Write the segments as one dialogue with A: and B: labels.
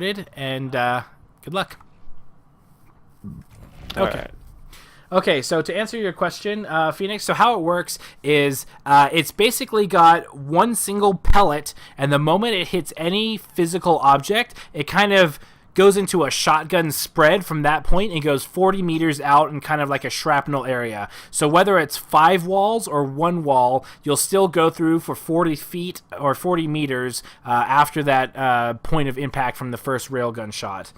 A: interpreted, and good luck. Okay.
B: All right.
A: Okay, so to answer your question, Phoenix, so how it works is it's basically got one single pellet, and the moment it hits any physical object, it kind of goes into a shotgun spread from that point and goes 40 meters out in kind of like a shrapnel area. So whether it's 5 walls or 1 wall, you'll still go through for 40 feet or 40 meters after that point of impact from the first railgun shot.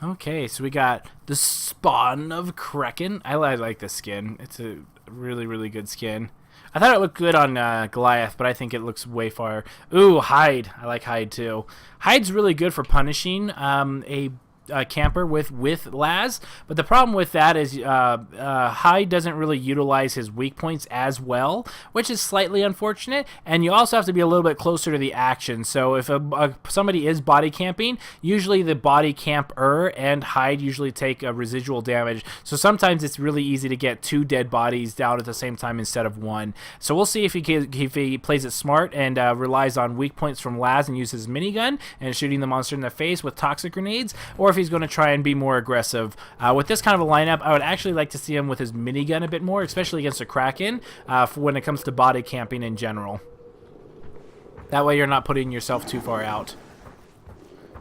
A: Okay, so we got the spawn of Kraken. I like this skin. It's a really, really good skin. I thought it looked good on Goliath, but I think it looks way far. Ooh, Hide. I like Hide too. Hide's really good for punishing a camper with Laz, but the problem with that is Hyde doesn't really utilize his weak points as well, which is slightly unfortunate, and you also have to be a little bit closer to the action. So if somebody is body camping, usually the body camper and Hyde usually take residual damage, so sometimes it's really easy to get 2 dead bodies down at the same time instead of 1. So we'll see if he plays it smart and relies on weak points from Laz and uses minigun and shooting the monster in the face with toxic grenades, or if he's going to try and be more aggressive. With this kind of a lineup, I would actually like to see him with his minigun a bit more, especially against a Kraken, for when it comes to body camping in general. That way you're not putting yourself too far out.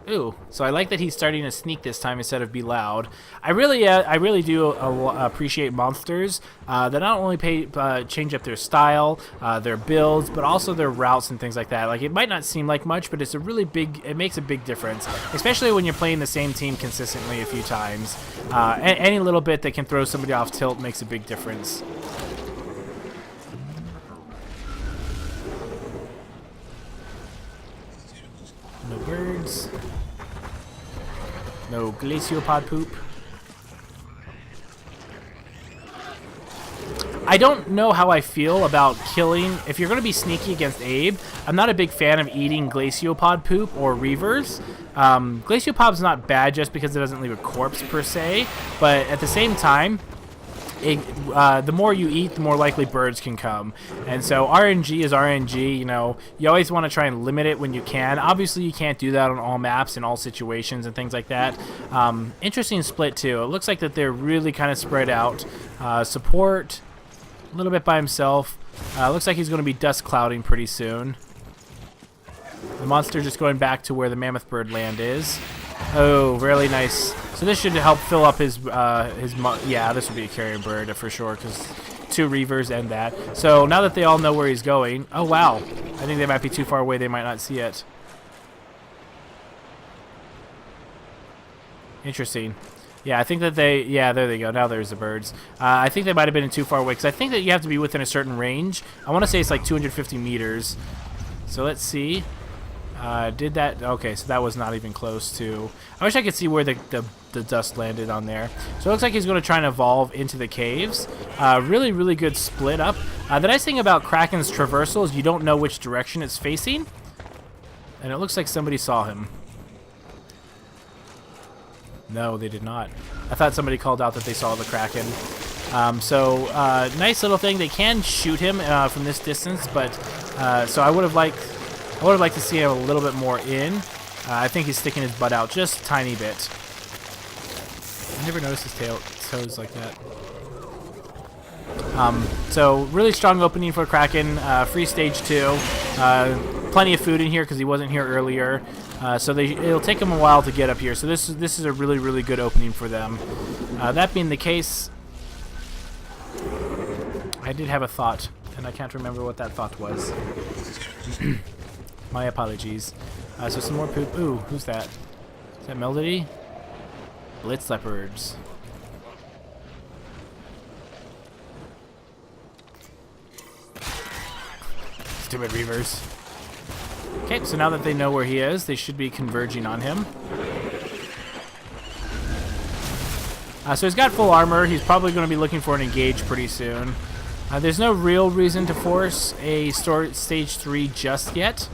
A: Ooh, so I like that he's starting to sneak this time instead of be loud. I really do appreciate monsters that not only change up their style, their builds, but also their routes and things like that. Like, it might not seem like much, but it makes a big difference, especially when you're playing the same team consistently a few times. Any little bit that can throw somebody off tilt makes a big difference. No birds. No glaciopod poop. I don't know how I feel about killing. If you're going to be sneaky against Abe, I'm not a big fan of eating glaciopod poop or reavers. Glaciopod's not bad just because it doesn't leave a corpse per se, but at the same time, the more you eat, the more likely birds can come. And so RNG is RNG. You know, you always want to try and limit it when you can. Obviously, you can't do that on all maps in all situations and things like that. Interesting split too. It looks like that they're really kind of spread out. Support a little bit by himself. Looks like he's going to be dust clouding pretty soon. The monster just going back to where the mammoth bird land is. Oh, really nice. So this should help fill up yeah, this would be a carrier bird for sure, because 2 reavers and that. So now that they all know where he's going, oh wow, I think they might be too far away, they might not see it. Interesting. Yeah, I think that yeah, there they go, now there's the birds. I think they might have been too far away, because I think that you have to be within a certain range. I want to say it's like 250 meters. So let's see. Did that? Okay, so that was not even close to. I wish I could see where the dust landed on there. So it looks like he's going to try and evolve into the caves. Really, really good split up. The nice thing about Kraken's traversal is you don't know which direction it's facing. And it looks like somebody saw him. No, they did not. I thought somebody called out that they saw the Kraken. Nice little thing. They can shoot him from this distance, but so I would have liked to see him a little bit more in. I think he's sticking his butt out just a tiny bit. I never noticed his toes like that. So really strong opening for Kraken. Free stage 2. Plenty of food in here because he wasn't here earlier. So it'll take them a while to get up here. So this is a really, really good opening for them. That being the case, I did have a thought, and I can't remember what that thought was. My apologies. So some more poop. Ooh, who's that? Is that Melody? Blitz leopards. Stupid reavers. Okay, so now that they know where he is, they should be converging on him. So he's got full armor. He's probably going to be looking for an engage pretty soon. There's no real reason to force a stage 3 just yet.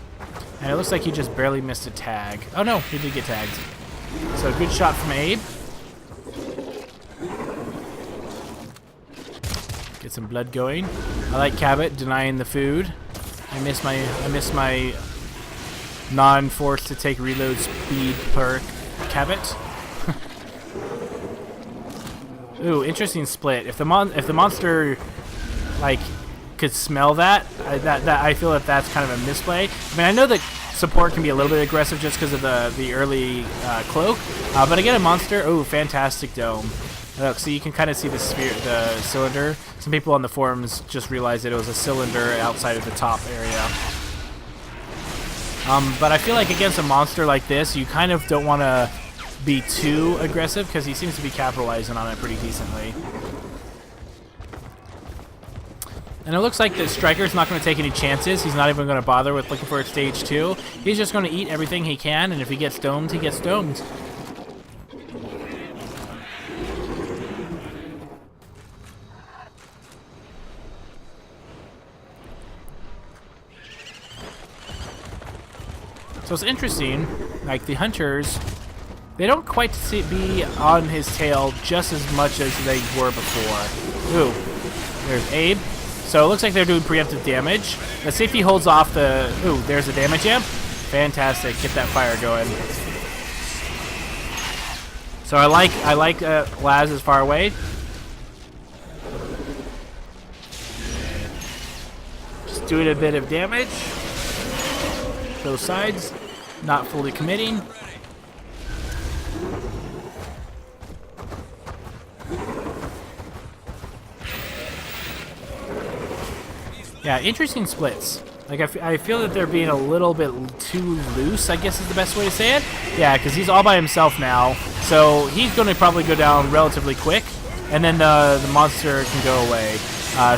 A: And it looks like he just barely missed a tag. Oh no, he did get tagged. So good shot from Abe. Get some blood going. I like Cabot denying the food. I miss my non-force to take reload speed perk Cabot. Ooh, interesting split. If the monster like could smell that, I feel that that's kind of a misplay. I mean, I know that support can be a little bit aggressive just because of the early cloak, but again, a monster. Oh, fantastic dome. Look, so you can kind of see the cylinder. Some people on the forums just realized that it was a cylinder outside of the top area. But I feel like against a monster like this, you kind of don't want to be too aggressive because he seems to be capitalizing on it pretty decently. And it looks like the Striker's not going to take any chances. He's not even going to bother with looking for a stage 2. He's just going to eat everything he can, and if he gets domed, he gets domed. So it's interesting, like the hunters, they don't quite be on his tail just as much as they were before. Ooh, there's Abe. So it looks like they're doing preemptive damage. Let's see if he holds off the... Ooh, there's a damage amp. Fantastic, get that fire going. So I like Laz is far away. Just doing a bit of damage. Both sides, not fully committing. Yeah, interesting splits. Like, I feel that they're being a little bit too loose, I guess is the best way to say it. Yeah, because he's all by himself now, so he's going to probably go down relatively quick, and then the monster can go away.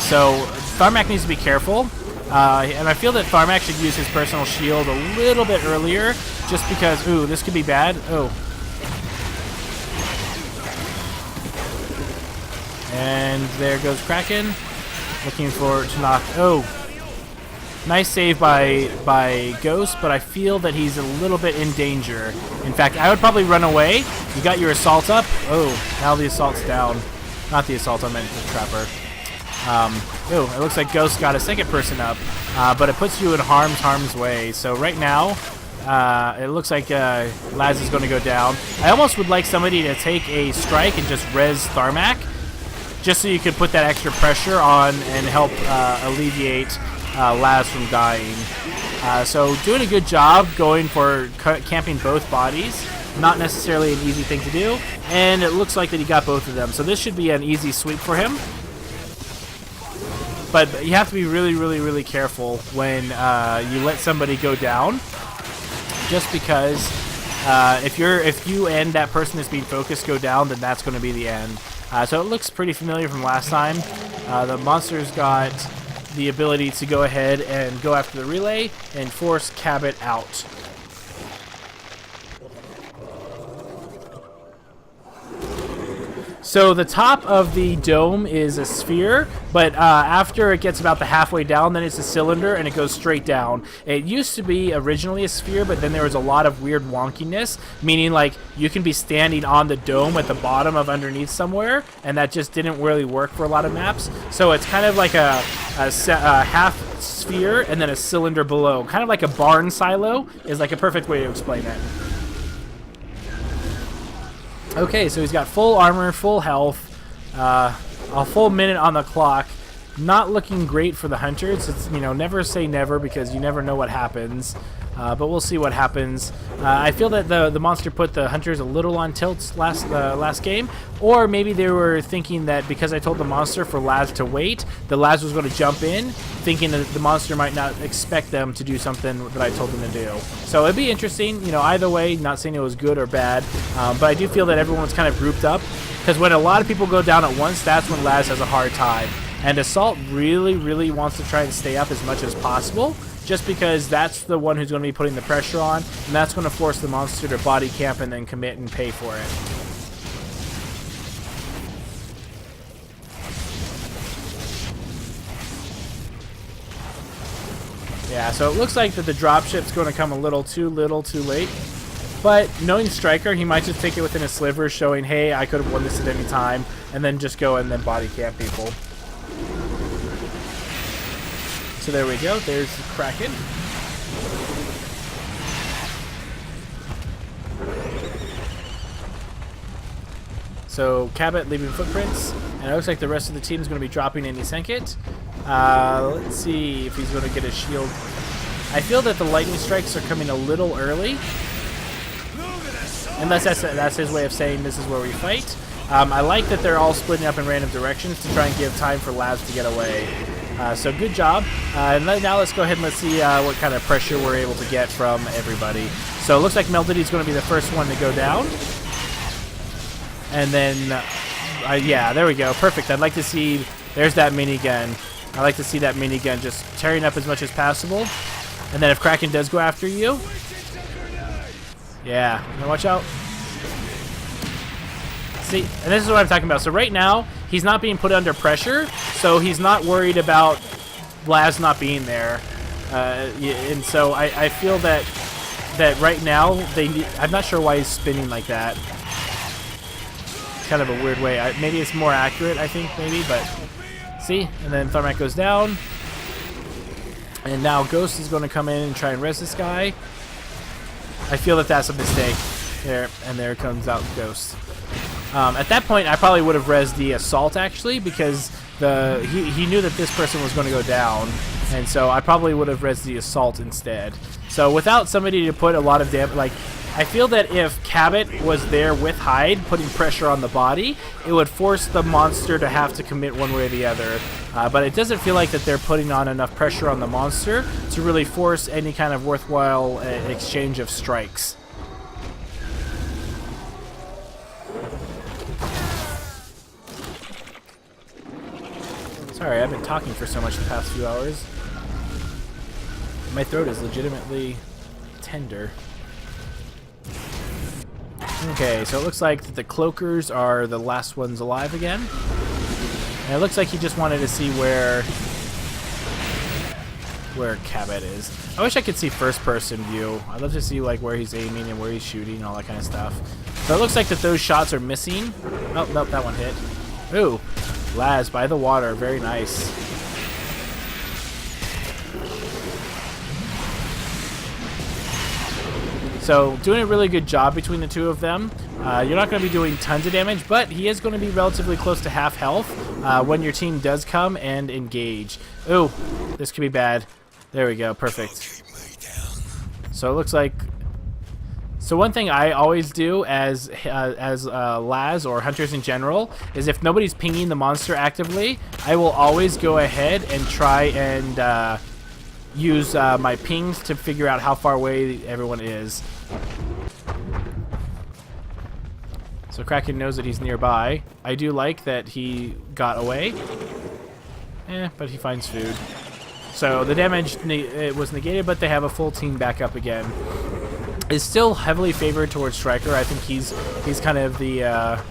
A: So Tharmac needs to be careful. And I feel that Tharmac should use his personal shield a little bit earlier, just because, ooh, this could be bad. Oh. And there goes Kraken. Looking for to knock, oh. Nice save by Ghost, but I feel that he's a little bit in danger. In fact, I would probably run away. You got your assault up. Oh, now the assault's down. Not the assault, I meant the trapper. Oh, it looks like Ghost got a second person up, but it puts you in harm's way. So right now, it looks like Laz is going to go down. I almost would like somebody to take a strike and just res Tharmac, just so you could put that extra pressure on and help alleviate Laz from dying. So doing a good job going for camping both bodies. Not necessarily an easy thing to do, and it looks like that he got both of them. So this should be an easy sweep for him. But you have to be really, really, really careful when you let somebody go down, just because if you and that person that's being focused go down, then that's going to be the end. So it looks pretty familiar from last time. The monster's got the ability to go ahead and go after the relay and force Cabot out. So the top of the dome is a sphere, but after it gets about the halfway down, then it's a cylinder and it goes straight down. It used to be originally a sphere, but then there was a lot of weird wonkiness, meaning like you can be standing on the dome at the bottom of underneath somewhere, and that just didn't really work for a lot of maps. So it's kind of like a half sphere and then a cylinder below. Kind of like a barn silo is like a perfect way to explain it. Okay, so he's got full armor, full health, a full minute on the clock. Not looking great for the hunters. It's, you know, never say never because you never know what happens. But we'll see what happens. I feel that the monster put the hunters a little on tilt last game, or maybe they were thinking that because I told the monster for Laz to wait, the Laz was going to jump in, thinking that the monster might not expect them to do something that I told them to do. So it'd be interesting, you know, either way, not saying it was good or bad, but I do feel that everyone's kind of grouped up, because when a lot of people go down at once, that's when Laz has a hard time. And Assault really, really wants to try and stay up as much as possible. just because that's the one who's going to be putting the pressure on, and that's going to force the monster to body camp and then commit and pay for it. Yeah, so it looks like that the dropship's going to come a little too late. But knowing Striker, he might just take it within a sliver, showing, hey, I could have won this at any time, and then just go and then body camp people. So there we go. There's the Kraken. So Cabot leaving footprints, and it looks like the rest of the team is going to be dropping any Senkit. Let's see if he's going to get a shield. I feel that the lightning strikes are coming a little early. Unless that's his way of saying this is where we fight. I like that they're all splitting up in random directions to try and give time for Labs to get away. So good job. And now let's go ahead and let's see what kind of pressure we're able to get from everybody. So it looks like Melody is going to be the first one to go down. And then, yeah, there we go. Perfect. I'd like to see, there's that minigun. I like to see that minigun just tearing up as much as possible. And then if Kraken does go after you, yeah, now watch out. See, and this is what I'm talking about. So right now, he's not being put under pressure, so he's not worried about Laz not being there. And so I feel that right now, I'm not sure why he's spinning like that. It's kind of a weird way. Maybe it's more accurate, I think, maybe, but see? And then Tharmac goes down. And now Ghost is going to come in and try and res this guy. I feel that that's a mistake. There, and there comes out Ghost. At that point, I probably would have resed the Assault, actually, because he knew that this person was going to go down. And so I probably would have resed the Assault instead. So without somebody to put a lot of damage, like, I feel that if Cabot was there with Hyde, putting pressure on the body, it would force the monster to have to commit one way or the other. But it doesn't feel like that they're putting on enough pressure on the monster to really force any kind of worthwhile exchange of strikes. Sorry, I've been talking for so much the past few hours. My throat is legitimately tender. Okay, so it looks like the Cloakers are the last ones alive again. And it looks like he just wanted to see where Cabot is. I wish I could see first-person view. I'd love to see like where he's aiming and where he's shooting and all that kind of stuff. So it looks like that those shots are missing. Oh, nope, that one hit. Ooh, Laz by the water. Very nice. So doing a really good job between the two of them. You're not going to be doing tons of damage, but he is going to be relatively close to half health when your team does come and engage. Ooh, this could be bad. There we go, perfect. So it looks like... So one thing I always do as Laz or hunters in general is if nobody's pinging the monster actively, I will always go ahead and try and use my pings to figure out how far away everyone is. So Kraken knows that he's nearby. I do like that he got away. But he finds food. So the damage it was negated, but they have a full team back up again. Is still heavily favored towards Striker. I think he's kind of the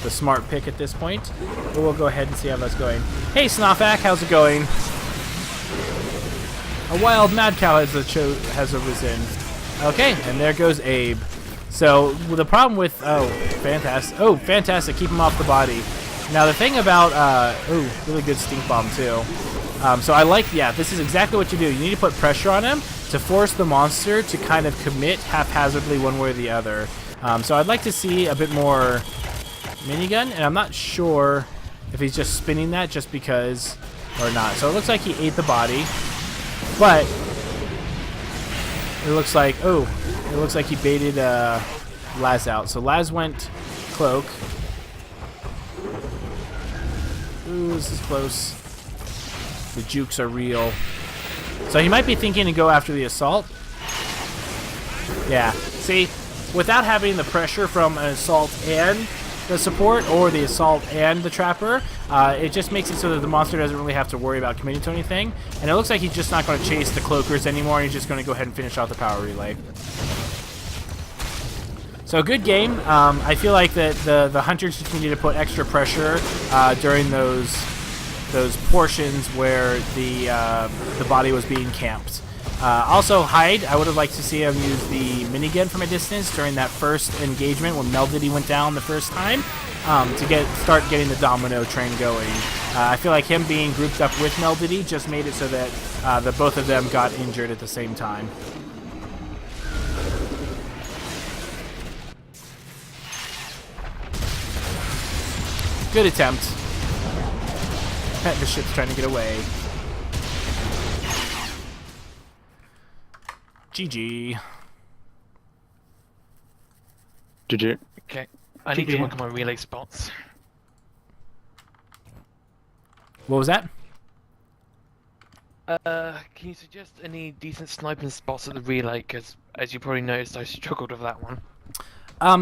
A: smart pick at this point. But we'll go ahead and see how that's going. Hey Snofak, how's it going? A wild mad cow has arisen. Okay, and there goes Abe. So the problem with fantastic, keep him off the body. Now the thing about really good stink bomb too. So I like, yeah, this is exactly what you do. You need to put pressure on him to force the monster to kind of commit haphazardly one way or the other. So I'd like to see a bit more minigun, and I'm not sure if he's just spinning that just because or not. So it looks like he ate the body. But it looks like he baited Laz out. So Laz went cloak. Ooh, this is close. The jukes are real. So he might be thinking to go after the assault. Yeah. See, without having the pressure from an assault and the support or the assault and the trapper, it just makes it so that the monster doesn't really have to worry about committing to anything. And it looks like he's just not going to chase the cloakers anymore, and he's just going to go ahead and finish out the power relay. So good game. I feel like that the hunters just need to put extra pressure during those portions where the body was being camped. Also, Hyde, I would have liked to see him use the minigun from a distance during that first engagement when Melody went down the first time to start getting the domino train going. I feel like him being grouped up with Melody just made it so that the both of them got injured at the same time. Good attempt. The ship's trying to get away. GG.
B: GG.
C: Okay, I need to work on my relay spots.
A: What was that?
C: Can you suggest any decent sniping spots at the relay? Because, as you probably noticed, I struggled with that one.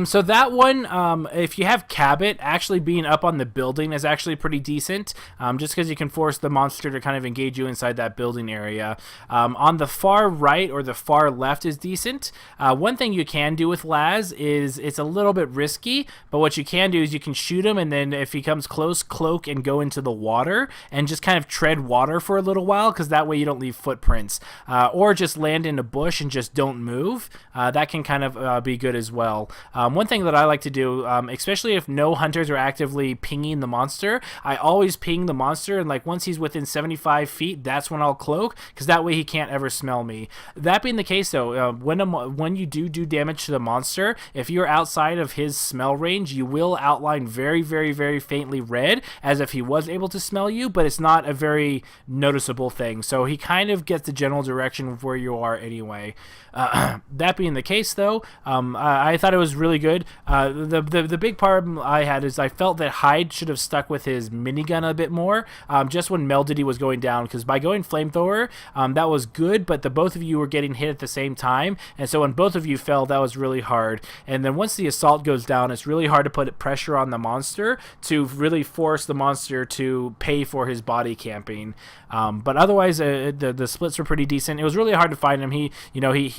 A: So that one, if you have Cabot, actually being up on the building is actually pretty decent, just because you can force the monster to kind of engage you inside that building area. On the far right or the far left is decent. One thing you can do with Laz is it's a little bit risky, but what you can do is you can shoot him, and then if he comes close, cloak and go into the water and just kind of tread water for a little while, because that way you don't leave footprints. Or just land in a bush and just don't move. That can kind of be good as well. One thing that I like to do, especially if no hunters are actively pinging the monster, I always ping the monster, and like once he's within 75 feet, that's when I'll cloak, because that way he can't ever smell me. That being the case, though, when you do damage to the monster, if you're outside of his smell range, you will outline very, very, very faintly red, as if he was able to smell you, but it's not a very noticeable thing. So he kind of gets the general direction of where you are anyway. That being the case, though, I thought it was really good. The big problem I had is I felt that Hyde should have stuck with his minigun a bit more, just when Melody was going down, because by going flamethrower, that was good, but the both of you were getting hit at the same time, and so when both of you fell, that was really hard. And then once the assault goes down, it's really hard to put pressure on the monster to really force the monster to pay for his body camping. But otherwise, the splits were pretty decent. It was really hard to find him. He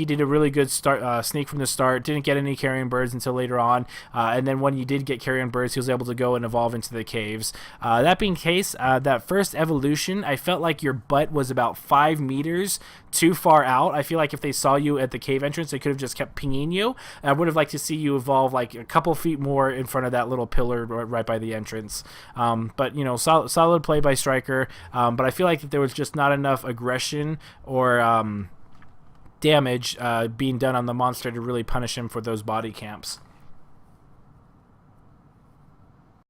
A: did a really good sneak from the start. Didn't get any carrion birds until later on. And then when you did get carrion birds, he was able to go and evolve into the caves. That being the case, that first evolution, I felt like your butt was about 5 meters too far out. I feel like if they saw you at the cave entrance, they could have just kept pinging you. I would have liked to see you evolve like a couple feet more in front of that little pillar right by the entrance. But solid play by Striker. But I feel like that there was just not enough aggression or damage being done on the monster to really punish him for those body camps.